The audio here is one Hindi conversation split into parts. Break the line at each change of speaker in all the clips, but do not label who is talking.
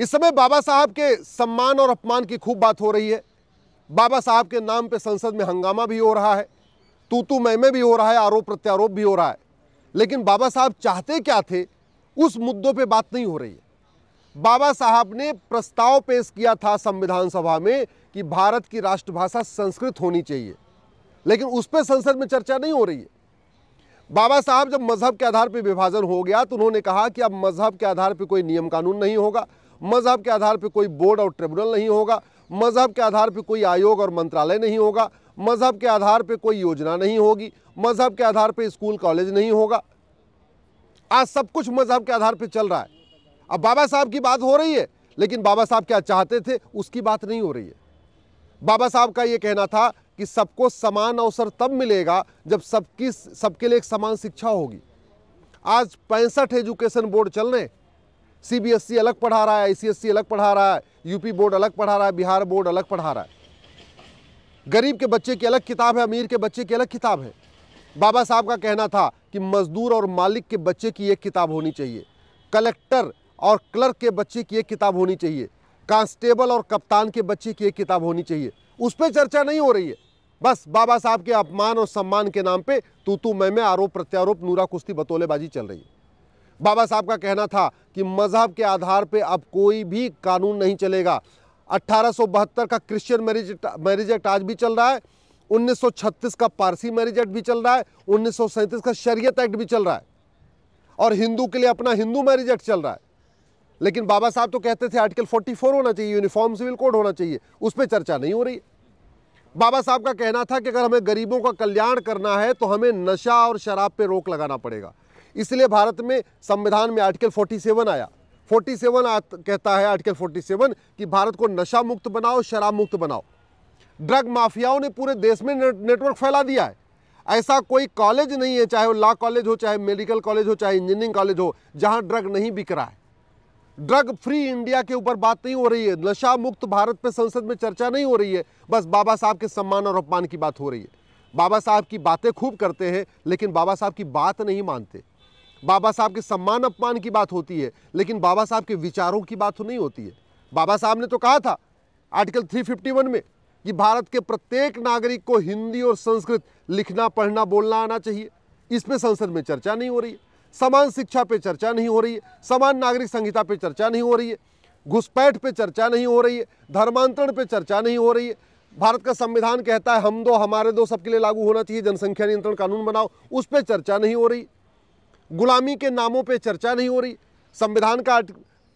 इस समय बाबा साहब के सम्मान और अपमान की खूब बात हो रही है। बाबा साहब के नाम पे संसद में हंगामा भी हो रहा है, तू मैं भी हो रहा है, आरोप प्रत्यारोप भी हो रहा है। लेकिन बाबा साहब चाहते क्या थे, उस मुद्दों पे बात नहीं हो रही है। बाबा साहब ने प्रस्ताव पेश किया था संविधान सभा में कि भारत की राष्ट्रभाषा संस्कृत होनी चाहिए, लेकिन उस पर संसद में चर्चा नहीं हो रही है। बाबा साहब जब मजहब के आधार पर विभाजन हो गया तो उन्होंने कहा कि अब मजहब के आधार पर कोई नियम कानून नहीं होगा, मजहब के आधार पर कोई बोर्ड और ट्रिब्यूनल नहीं होगा, मजहब के आधार पर कोई आयोग और मंत्रालय नहीं होगा, मजहब के आधार पर कोई योजना नहीं होगी, मजहब के आधार पर स्कूल कॉलेज नहीं होगा। आज सब कुछ मजहब के आधार पर चल रहा है। अब बाबा साहब की बात हो रही है, लेकिन बाबा साहब क्या चाहते थे उसकी बात नहीं हो रही है। बाबा साहब का यह कहना था कि सबको समान अवसर तब मिलेगा जब सबके लिए एक समान शिक्षा होगी। आज 65 एजुकेशन बोर्ड चल रहे हैं। सीबीएसई अलग पढ़ा रहा है, आईसीएसई अलग पढ़ा रहा है, यूपी बोर्ड अलग पढ़ा रहा है, बिहार बोर्ड अलग पढ़ा रहा है। गरीब के बच्चे की अलग किताब है, अमीर के बच्चे की अलग किताब है। बाबा साहब का कहना था कि मजदूर और मालिक के बच्चे की एक किताब होनी चाहिए, कलेक्टर और क्लर्क के बच्चे की एक किताब होनी चाहिए, कांस्टेबल और कप्तान के बच्चे की एक किताब होनी चाहिए। उस पर चर्चा नहीं हो रही है। बस बाबा साहब के अपमान और सम्मान के नाम पे तू मैं आरोप प्रत्यारोप, नूरा कुश्ती, बतौलेबाजी चल रही है। बाबा साहब का कहना था कि मजहब के आधार पे अब कोई भी कानून नहीं चलेगा। 1872 का क्रिश्चियन मैरिज एक्ट आज भी चल रहा है, 1936 का पारसी मैरिज एक्ट भी चल रहा है, 1937 का शरीयत एक्ट भी चल रहा है, और हिंदू के लिए अपना हिंदू मैरिज एक्ट चल रहा है। लेकिन बाबा साहब तो कहते थे आर्टिकल 44 होना चाहिए, यूनिफॉर्म सिविल कोड होना चाहिए। उस पर चर्चा नहीं हो रही। बाबा साहब का कहना था कि अगर हमें गरीबों का कल्याण करना है तो हमें नशा और शराब पे रोक लगाना पड़ेगा। इसलिए भारत में संविधान में आर्टिकल 47 आया। 47 कहता है, आर्टिकल 47, कि भारत को नशा मुक्त बनाओ, शराब मुक्त बनाओ। ड्रग माफियाओं ने पूरे देश में नेटवर्क फैला दिया है। ऐसा कोई कॉलेज नहीं है, चाहे वो लॉ कॉलेज हो, चाहे मेडिकल कॉलेज हो, चाहे इंजीनियरिंग कॉलेज हो, जहां ड्रग नहीं बिक रहा है। ड्रग फ्री इंडिया के ऊपर बात नहीं हो रही है, नशा मुक्त भारत पे संसद में चर्चा नहीं हो रही है। बस बाबा साहब के सम्मान और अपमान की बात हो रही है। बाबा साहब की बातें खूब करते हैं, लेकिन बाबा साहब की बात नहीं मानते। बाबा साहब के सम्मान अपमान की बात होती है, लेकिन बाबा साहब के विचारों की बात नहीं होती है। बाबा साहब ने तो कहा था आर्टिकल 351 में कि भारत के प्रत्येक नागरिक को हिंदी और संस्कृत लिखना, पढ़ना, बोलना आना चाहिए। इस पे संसद में चर्चा नहीं हो रही है। समान शिक्षा पे चर्चा नहीं हो रही है, समान नागरिक संहिता पे चर्चा नहीं हो रही है, घुसपैठ पे चर्चा नहीं हो रही है, धर्मांतरण पे चर्चा नहीं हो रही है। भारत का संविधान कहता है हम दो हमारे दो सबके लिए लागू होना चाहिए, जनसंख्या नियंत्रण कानून बनाओ, उस पर चर्चा नहीं हो रही। गुलामी के नामों पे चर्चा नहीं हो रही। संविधान का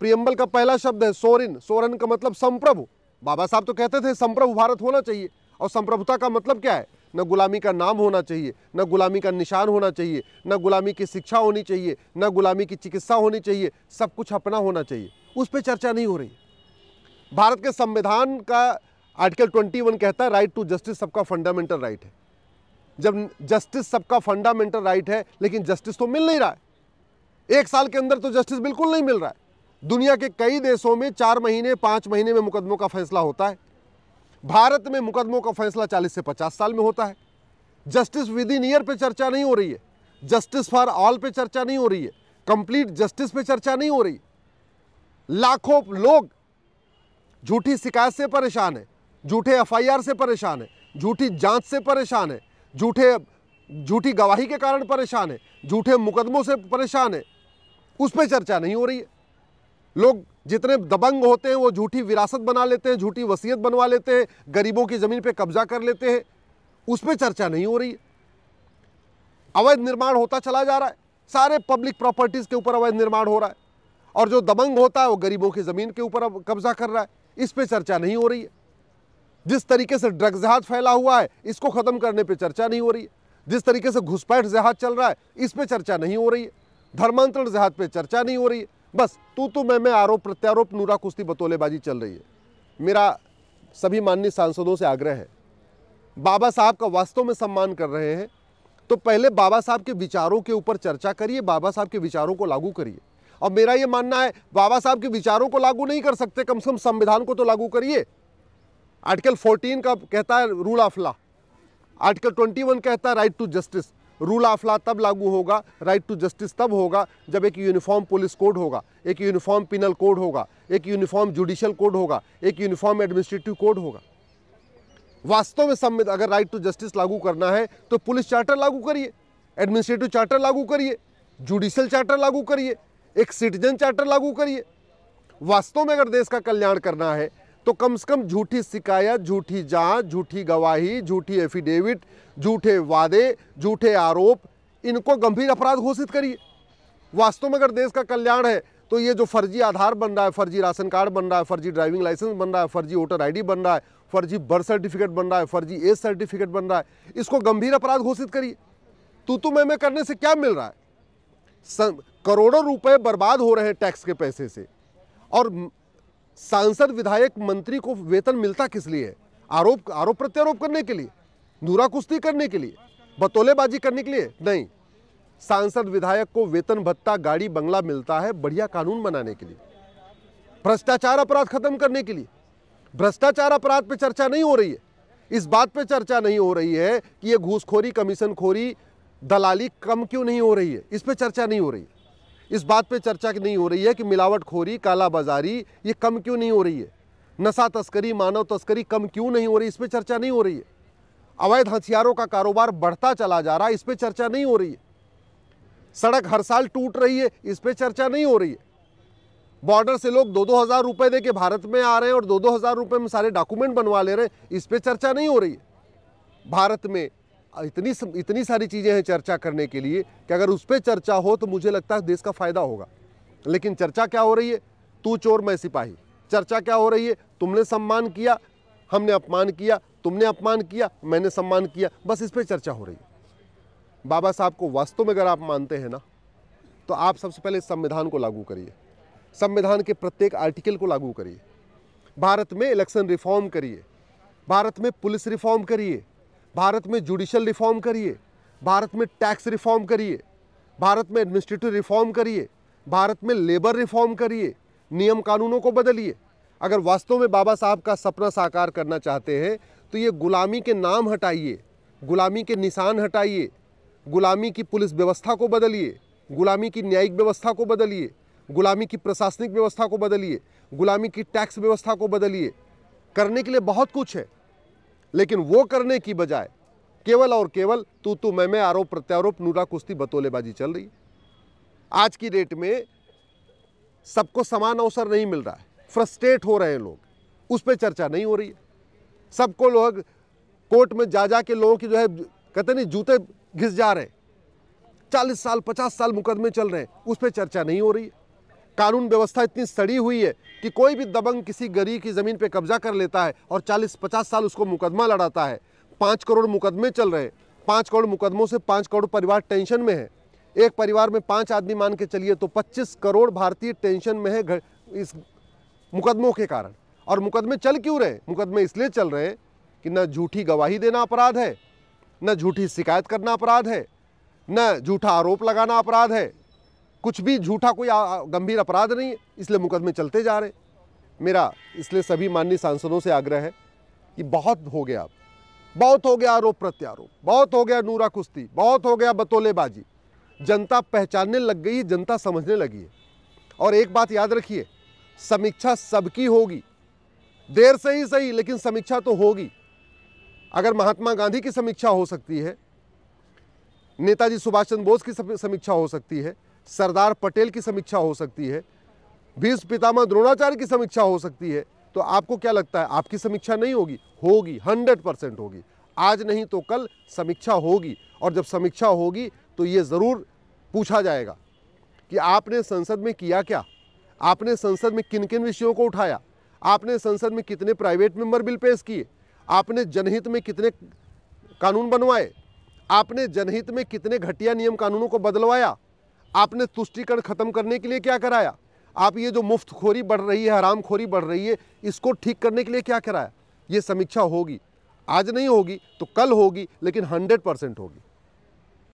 प्रियम्बल का पहला शब्द है सोरेन। सोरेन का मतलब संप्रभु। बाबा साहब तो कहते थे संप्रभु भारत होना चाहिए। और संप्रभुता का मतलब क्या है? न गुलामी का नाम होना चाहिए, न गुलामी का निशान होना चाहिए, न गुलामी की शिक्षा होनी चाहिए, न गुलामी की चिकित्सा होनी चाहिए, सब कुछ अपना होना चाहिए। उस पर चर्चा नहीं हो रही। भारत के संविधान का आर्टिकल 21 कहता है राइट टू जस्टिस सबका फंडामेंटल राइट है। जब जस्टिस सबका फंडामेंटल राइट है, लेकिन जस्टिस तो मिल नहीं रहा है। 1 साल के अंदर तो जस्टिस बिल्कुल नहीं मिल रहा है। दुनिया के कई देशों में 4 महीने 5 महीने में मुकदमों का फैसला होता है। भारत में मुकदमों का फैसला 40 से 50 साल में होता है। जस्टिस विद इन ईयर पे चर्चा नहीं हो रही है, जस्टिस फॉर ऑल पे चर्चा नहीं हो रही है, कंप्लीट जस्टिस पे चर्चा नहीं हो रही। लाखों लोग झूठी शिकायत से परेशान है, झूठे एफआईआर से परेशान है, झूठी जांच से परेशान है, झूठी गवाही के कारण परेशान है, झूठे मुकदमों से परेशान है। उस पर चर्चा नहीं हो रही है। लोग जितने दबंग होते हैं वो झूठी विरासत बना लेते हैं, झूठी वसीयत बनवा लेते हैं, गरीबों की जमीन पे कब्जा कर लेते हैं। उस पर चर्चा नहीं हो रही है। अवैध निर्माण होता चला जा रहा है, सारे पब्लिक प्रॉपर्टीज के ऊपर अवैध निर्माण हो रहा है, और जो दबंग होता है वो गरीबों की जमीन के ऊपर कब्जा कर रहा है। इस पे चर्चा नहीं हो रही है। जिस तरीके से ड्रग्स जहाज फैला हुआ है, इसको खत्म करने पे चर्चा नहीं हो रही है। जिस तरीके से घुसपैठ जहाज चल रहा है, इस पे चर्चा नहीं हो रही है। धर्मांतरण जहाज पे चर्चा नहीं हो रही है। बस तू मैं आरोप प्रत्यारोप, नूरा कुश्ती, बतौलेबाजी चल रही है। मेरा सभी माननीय सांसदों से आग्रह है, बाबा साहब का वास्तव में सम्मान कर रहे हैं तो पहले बाबा साहब के विचारों के ऊपर चर्चा करिए, बाबा साहब के विचारों को लागू करिए। और मेरा ये मानना है बाबा साहब के विचारों को लागू नहीं कर सकते, कम से कम संविधान को तो लागू करिए। आर्टिकल 14 का कहता है रूल ऑफ लॉ, आर्टिकल 21 कहता है right to justice, rule of law तब लागू होगा, राइट टू जस्टिस तब होगा जब एक यूनिफॉर्म पुलिस कोड होगा, एक यूनिफॉर्म पिनल कोड होगा, एक यूनिफॉर्म जुडिशियल कोड होगा, एक यूनिफॉर्म एडमिनिस्ट्रेटिव कोड होगा। वास्तव में संविधान अगर राइट टू जस्टिस लागू करना है तो पुलिस चार्टर लागू करिए, एडमिनिस्ट्रेटिव चार्टर लागू करिए, जुडिशियल चार्टर लागू करिए, एक सिटीजन चार्टर लागू करिए। वास्तव में अगर देश का कल्याण करना है तो कम से कम झूठी शिकायत, झूठी जांच, झूठी गवाही, झूठी एफिडेविट, झूठे वादे, झूठे आरोप, इनको गंभीर अपराध घोषित करिए। वास्तव में अगर देश का कल्याण है तो ये जो फर्जी आधार बन रहा है, फर्जी राशन कार्ड बन रहा है, फर्जी ड्राइविंग लाइसेंस बन रहा है, फर्जी वोटर आईडी बन रहा है, फर्जी बर्थ सर्टिफिकेट बन रहा है, फर्जी एज सर्टिफिकेट बन रहा है, इसको गंभीर अपराध घोषित करिए। तू मैं करने से क्या मिल रहा है? करोड़ों रुपए बर्बाद हो रहे हैं टैक्स के पैसे से, और सांसद, विधायक, मंत्री को वेतन मिलता किस लिए है? आरोप प्रत्यारोप करने के लिए, नूरा कुश्ती करने के लिए, बतौलेबाजी करने के लिए नहीं। सांसद, विधायक को वेतन भत्ता, गाड़ी बंगला मिलता है बढ़िया कानून बनाने के लिए, भ्रष्टाचार अपराध खत्म करने के लिए। भ्रष्टाचार अपराध पे चर्चा नहीं हो रही है, इस बात पे चर्चा नहीं हो रही है कि ये घूसखोरी, कमीशनखोरी, दलाली कम क्यों नहीं हो रही है, इस पे चर्चा नहीं हो रही है। इस बात पे चर्चा नहीं हो रही है कि मिलावटखोरी, कालाबाजारी ये कम क्यों नहीं हो रही है, नशा तस्करी, मानव तस्करी कम क्यों नहीं हो रही, इस पे चर्चा नहीं हो रही है। अवैध हथियारों का कारोबार बढ़ता चला जा रहा है, इस पे चर्चा नहीं हो रही है। सड़क हर साल टूट रही है, इस पे चर्चा नहीं हो रही है। बॉर्डर से लोग 2-2 हज़ार रुपए दे के भारत में आ रहे हैं और 2-2 हज़ार रुपए में सारे डॉक्यूमेंट बनवा ले रहे हैं, इस पे चर्चा नहीं हो रही है। भारत में इतनी सारी चीज़ें हैं चर्चा करने के लिए कि अगर उस पर चर्चा हो तो मुझे लगता है देश का फायदा होगा। लेकिन चर्चा क्या हो रही है? तू चोर मैं सिपाही। चर्चा क्या हो रही है? तुमने सम्मान किया, हमने अपमान किया, तुमने अपमान किया, मैंने सम्मान किया, बस इस पर चर्चा हो रही है। बाबा साहब को वास्तव में अगर आप मानते हैं ना, तो आप सबसे पहले संविधान को लागू करिए, संविधान के प्रत्येक आर्टिकल को लागू करिए, भारत में इलेक्शन रिफॉर्म करिए, भारत में पुलिस रिफॉर्म करिए, भारत में जुडिशियल रिफॉर्म करिए, भारत में टैक्स रिफॉर्म करिए, भारत में एडमिनिस्ट्रेटिव रिफॉर्म करिए, भारत में लेबर रिफॉर्म करिए, नियम कानूनों को बदलिए। अगर वास्तव में बाबा साहब का सपना साकार करना चाहते हैं तो ये गुलामी के नाम हटाइए, गुलामी के निशान हटाइए, गुलामी की पुलिस व्यवस्था को बदलिए, गुलामी की न्यायिक व्यवस्था को बदलिए, गुलामी की प्रशासनिक व्यवस्था को बदलिए, गुलामी की टैक्स व्यवस्था को बदलिए। करने के लिए बहुत कुछ है, लेकिन वो करने की बजाय केवल और केवल तू मैं, आरोप प्रत्यारोप, नूरा कुश्ती, बतौलेबाजी चल रही है। आज की डेट में सबको समान अवसर नहीं मिल रहा है, फ्रस्ट्रेट हो रहे हैं लोग, उस पर चर्चा नहीं हो रही है। सबको लोग कोर्ट में जा के लोगों की जो है कहते नहीं जूते घिस जा रहे हैं, 40 साल 50 साल मुकदमे चल रहे हैं, उस पर चर्चा नहीं हो रही है। कानून व्यवस्था इतनी सड़ी हुई है कि कोई भी दबंग किसी गरीब की ज़मीन पे कब्जा कर लेता है और 40-50 साल उसको मुकदमा लड़ाता है। 5 करोड़ मुकदमे चल रहे हैं, 5 करोड़ मुकदमों से 5 करोड़ परिवार टेंशन में है। एक परिवार में 5 आदमी मान के चलिए तो 25 करोड़ भारतीय टेंशन में है इस मुकदमों के कारण। और मुकदमे चल क्यों रहे? मुकदमे इसलिए चल रहे हैं कि न झूठी गवाही देना अपराध है, न झूठी शिकायत करना अपराध है, न झूठा आरोप लगाना अपराध है, कुछ भी झूठा कोई गंभीर अपराध नहीं है, इसलिए मुकदमे चलते जा रहे। मेरा इसलिए सभी माननीय सांसदों से आग्रह है कि बहुत हो गया, अब बहुत हो गया आरोप प्रत्यारोप, बहुत हो गया नूरा कुश्ती, बहुत हो गया बतौलेबाजी। जनता पहचानने लग गई, जनता समझने लगी है। और एक बात याद रखिए, समीक्षा सबकी होगी, देर से ही सही लेकिन समीक्षा तो होगी। अगर महात्मा गांधी की समीक्षा हो सकती है, नेताजी सुभाष चंद्र बोस की समीक्षा हो सकती है, सरदार पटेल की समीक्षा हो सकती है, भीष्म पितामह द्रोणाचार्य की समीक्षा हो सकती है, तो आपको क्या लगता है आपकी समीक्षा नहीं होगी? होगी, 100% होगी। आज नहीं तो कल समीक्षा होगी, और जब समीक्षा होगी तो ये ज़रूर पूछा जाएगा कि आपने संसद में किया क्या, आपने संसद में किन किन विषयों को उठाया, आपने संसद में कितने प्राइवेट मेंबर बिल पेश किए, आपने जनहित में कितने कानून बनवाए, आपने जनहित में कितने घटिया नियम कानूनों को बदलवाया, आपने तुष्टीकरण खत्म करने के लिए क्या कराया, आप ये जो मुफ्तखोरी बढ़ रही है, हरामखोरी बढ़ रही है, इसको ठीक करने के लिए क्या कराया। ये समीक्षा होगी, आज नहीं होगी तो कल होगी, लेकिन 100% होगी।